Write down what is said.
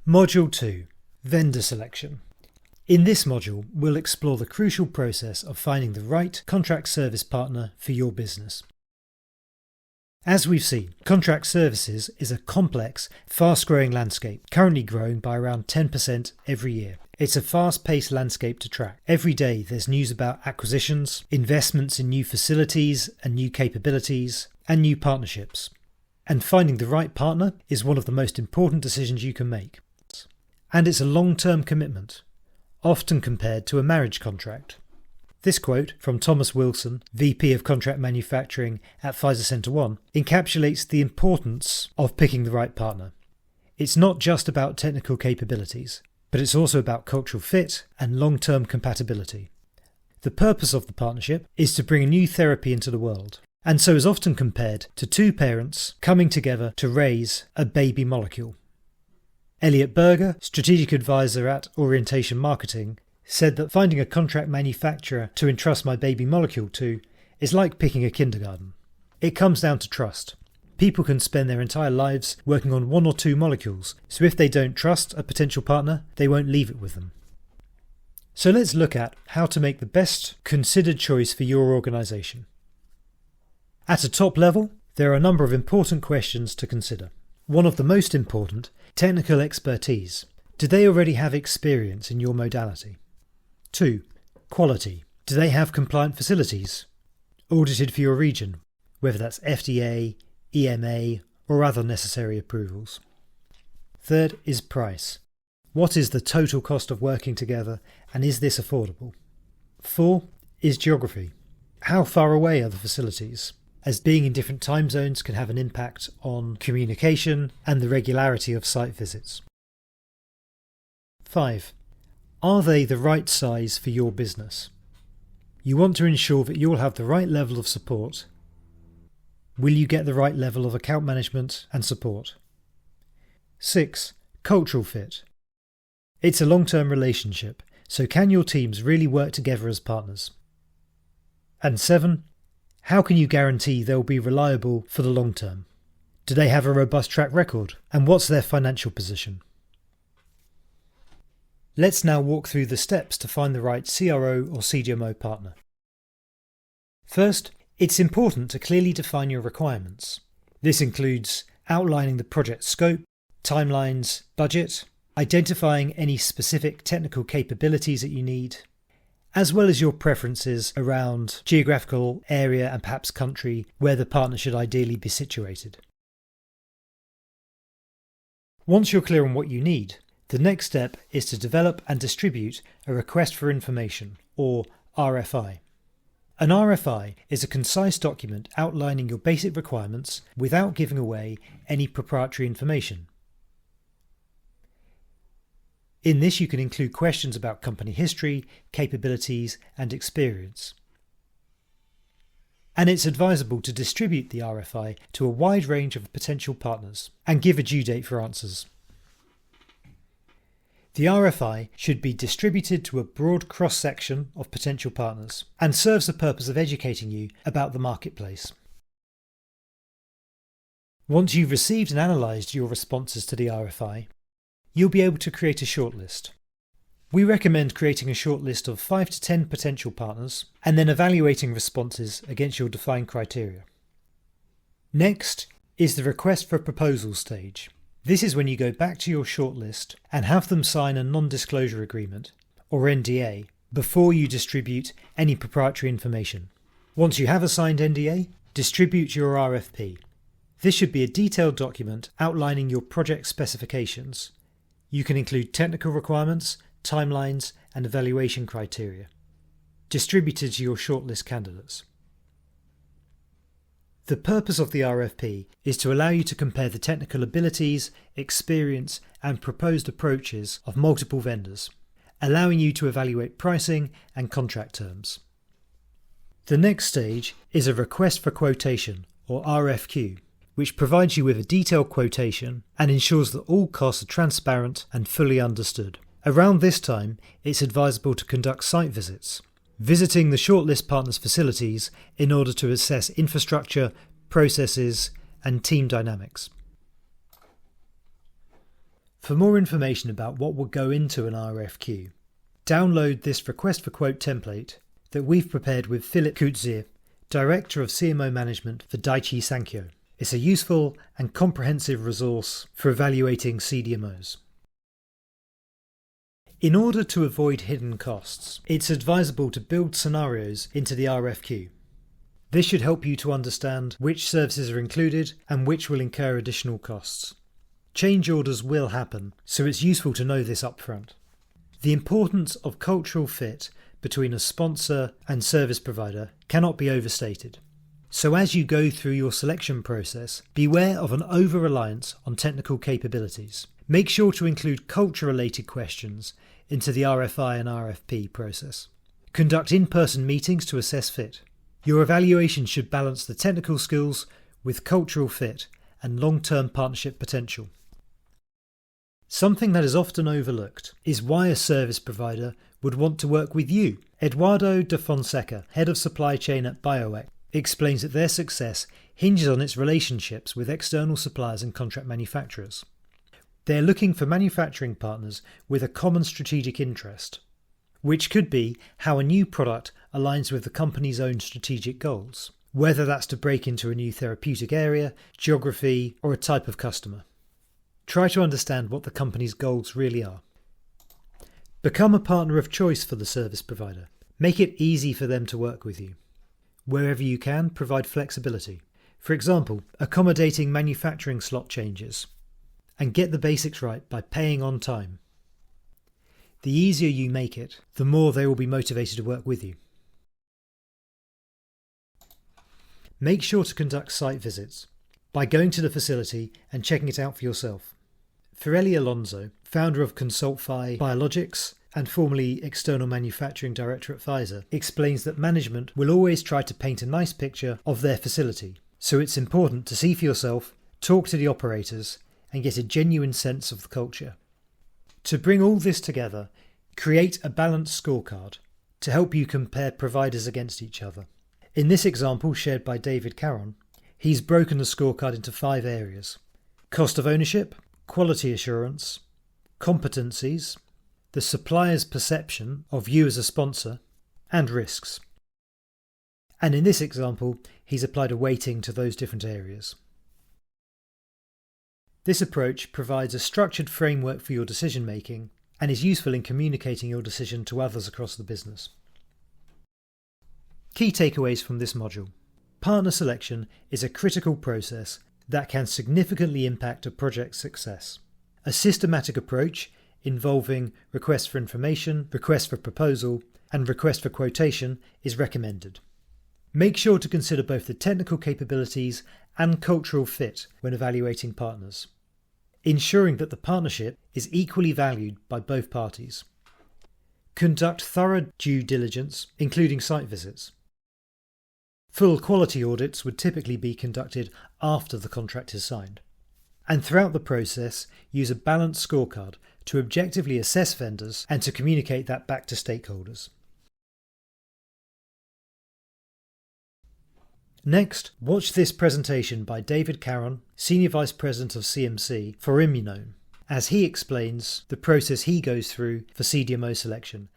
Module 2 – Vendor Selection. In this module, we'll explore the crucial process of finding the right contract service partner for your business. As we've seen, contract services is a complex, fast-growing landscape, currently growing by around 10% every year. It's a fast-paced landscape to track. Every day there's news about acquisitions, investments in new facilities and new capabilities, and new partnerships. And finding the right partner is one of the most important decisions you can make. And it's a long-term commitment, often compared to a marriage contract. This quote from Thomas Wilson, VP of Contract Manufacturing at Pfizer Center One, encapsulates the importance of picking the right partner. It's not just about technical capabilities, but it's also about cultural fit and long-term compatibility. The purpose of the partnership is to bring a new therapy into the world, and so is often compared to two parents coming together to raise a baby molecule. Elliot Berger, strategic advisor at Orientation Marketing, said that finding a contract manufacturer to entrust my baby molecule to is like picking a kindergarten. It comes down to trust. People can spend their entire lives working on one or two molecules, so if they don't trust a potential partner, they won't leave it with them. So let's look at how to make the best considered choice for your organisation. At a top level, there are a number of important questions to consider. One of the most important, technical expertise. Do they already have experience in your modality? 2. Quality. Do they have compliant facilities? Audited for your region, whether that's FDA, EMA, or other necessary approvals. 3rd is price. What is the total cost of working together, and is this affordable? 4 is geography. How far away are the facilities, as being in different time zones can have an impact on communication and the regularity of site visits. 5. Are they the right size for your business? You want to ensure that you'll have the right level of support. Will you get the right level of account management and support? 6. Cultural fit. It's a long-term relationship, so can your teams really work together as partners? And 7. How can you guarantee they'll be reliable for the long term? Do they have a robust track record? And what's their financial position? Let's now walk through the steps to find the right CRO or CDMO partner. First, it's important to clearly define your requirements. This includes outlining the project scope, timelines, budget, identifying any specific technical capabilities that you need, as well as your preferences around geographical area and perhaps country where the partner should ideally be situated. Once you're clear on what you need, the next step is to develop and distribute a request for information, or RFI. An RFI is a concise document outlining your basic requirements without giving away any proprietary information. In this, you can include questions about company history, capabilities, and experience. And it's advisable to distribute the RFI to a wide range of potential partners and give a due date for answers. The RFI should be distributed to a broad cross-section of potential partners and serves the purpose of educating you about the marketplace. Once you've received and analysed your responses to the RFI, you'll be able to create a shortlist. We recommend creating a shortlist of 5 to 10 potential partners and then evaluating responses against your defined criteria. Next is the request for proposal stage. This is when you go back to your shortlist and have them sign a non-disclosure agreement, or NDA, before you distribute any proprietary information. Once you have a signed NDA, distribute your RFP. This should be a detailed document outlining your project specifications. You can include technical requirements, timelines, and evaluation criteria, distributed to your shortlist candidates. The purpose of the RFP is to allow you to compare the technical abilities, experience, and proposed approaches of multiple vendors, allowing you to evaluate pricing and contract terms. The next stage is a request for quotation, or RFQ, which provides you with a detailed quotation and ensures that all costs are transparent and fully understood. Around this time, it's advisable to conduct site visits, visiting the shortlist partners' facilities in order to assess infrastructure, processes, and team dynamics. For more information about what will go into an RFQ, download this Request for Quote template that we've prepared with Philip Coetzee, Director of CMO Management for Daiichi Sankyo. It's a useful and comprehensive resource for evaluating CDMOs. In order to avoid hidden costs, it's advisable to build scenarios into the RFQ. This should help you to understand which services are included and which will incur additional costs. Change orders will happen, so it's useful to know this upfront. The importance of cultural fit between a sponsor and service provider cannot be overstated. So as you go through your selection process, beware of an over-reliance on technical capabilities. Make sure to include culture-related questions into the RFI and RFP process. Conduct in-person meetings to assess fit. Your evaluation should balance the technical skills with cultural fit and long-term partnership potential. Something that is often overlooked is why a service provider would want to work with you. Eduardo de Fonseca, Head of Supply Chain at Bioeq, explains that their success hinges on its relationships with external suppliers and contract manufacturers. They're looking for manufacturing partners with a common strategic interest, which could be how a new product aligns with the company's own strategic goals, whether that's to break into a new therapeutic area, geography, or a type of customer. Try to understand what the company's goals really are. Become a partner of choice for the service provider. Make it easy for them to work with you. Wherever you can, provide flexibility. For example, accommodating manufacturing slot changes. And get the basics right by paying on time. The easier you make it, the more they will be motivated to work with you. Make sure to conduct site visits by going to the facility and checking it out for yourself. Fiorelli Alonso, founder of Consultfi Biologics and formerly External Manufacturing Director at Pfizer, explains that management will always try to paint a nice picture of their facility, so it's important to see for yourself, talk to the operators, and get a genuine sense of the culture. To bring all this together, create a balanced scorecard to help you compare providers against each other. In this example shared by David Caron, he's broken the scorecard into 5 areas: cost of ownership, quality assurance, competencies, the supplier's perception of you as a sponsor, and risks. And in this example, he's applied a weighting to those different areas. This approach provides a structured framework for your decision making and is useful in communicating your decision to others across the business. Key takeaways from this module. Partner selection is a critical process that can significantly impact a project's success. A systematic approach involving request for information, request for proposal, and request for quotation is recommended. Make sure to consider both the technical capabilities and cultural fit when evaluating partners, ensuring that the partnership is equally valued by both parties. Conduct thorough due diligence, including site visits. Full quality audits would typically be conducted after the contract is signed. And throughout the process, use a balanced scorecard to objectively assess vendors and to communicate that back to stakeholders. Next, watch this presentation by David Caron, Senior Vice President of CMC for Immunome, as he explains the process he goes through for CDMO selection